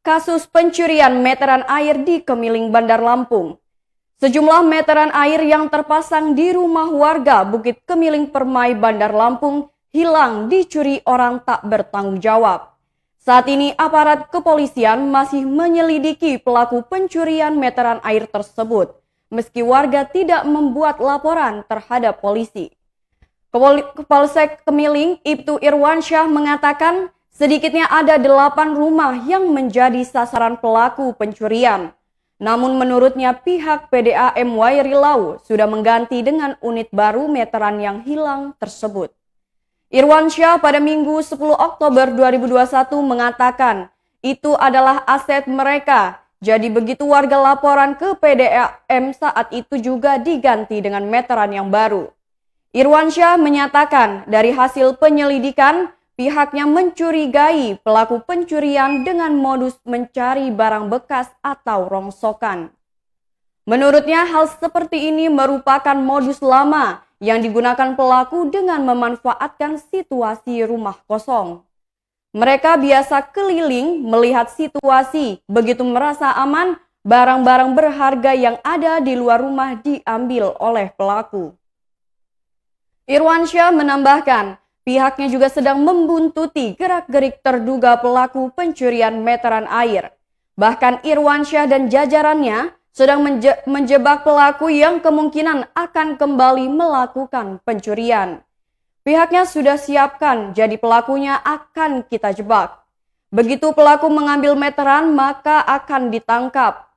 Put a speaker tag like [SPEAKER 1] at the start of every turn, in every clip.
[SPEAKER 1] Kasus pencurian meteran air di Kemiling, Bandar Lampung. Sejumlah meteran air yang terpasang di rumah warga Bukit Kemiling Permai, Bandar Lampung hilang dicuri orang tak bertanggung jawab. Saat ini aparat kepolisian masih menyelidiki pelaku pencurian meteran air tersebut, meski warga tidak membuat laporan terhadap polisi. Kapolsek Kemiling, Ibtu Irwansyah mengatakan sedikitnya ada 8 rumah yang menjadi sasaran pelaku pencurian. Namun menurutnya pihak PDAM Wairilau sudah mengganti dengan unit baru meteran yang hilang tersebut. Irwansyah pada Minggu 10 Oktober 2021 mengatakan itu adalah aset mereka. Jadi begitu warga laporan ke PDAM saat itu juga diganti dengan meteran yang baru. Irwansyah menyatakan dari hasil penyelidikan pihaknya mencurigai pelaku pencurian dengan modus mencari barang bekas atau rongsokan. Menurutnya hal seperti ini merupakan modus lama yang digunakan pelaku dengan memanfaatkan situasi rumah kosong. Mereka biasa keliling melihat situasi, begitu merasa aman, barang-barang berharga yang ada di luar rumah diambil oleh pelaku. Irwansyah menambahkan, pihaknya juga sedang membuntuti gerak-gerik terduga pelaku pencurian meteran air. Bahkan Irwansyah dan jajarannya sedang menjebak pelaku yang kemungkinan akan kembali melakukan pencurian. Pihaknya sudah siapkan, jadi pelakunya akan kita jebak. Begitu pelaku mengambil meteran, maka akan ditangkap.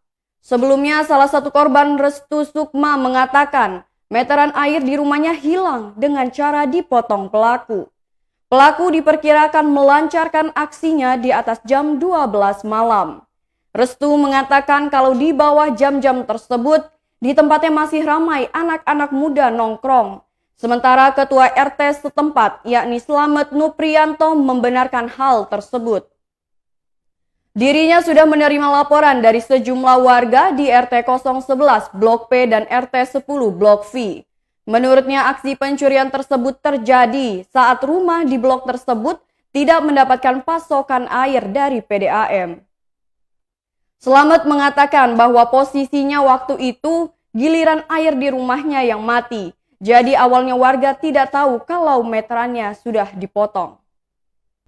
[SPEAKER 1] Sebelumnya salah satu korban Restu Sukma mengatakan, meteran air di rumahnya hilang dengan cara dipotong pelaku. Pelaku diperkirakan melancarkan aksinya di atas jam 12 malam. Restu mengatakan kalau di bawah jam-jam tersebut, di tempatnya masih ramai anak-anak muda nongkrong. Sementara ketua RT setempat, yakni Slamet Nuprianto, membenarkan hal tersebut. Dirinya sudah menerima laporan dari sejumlah warga di RT 011 Blok P dan RT 10 Blok V. Menurutnya aksi pencurian tersebut terjadi saat rumah di blok tersebut tidak mendapatkan pasokan air dari PDAM. Slamet mengatakan bahwa posisinya waktu itu giliran air di rumahnya yang mati. Jadi awalnya warga tidak tahu kalau meterannya sudah dipotong.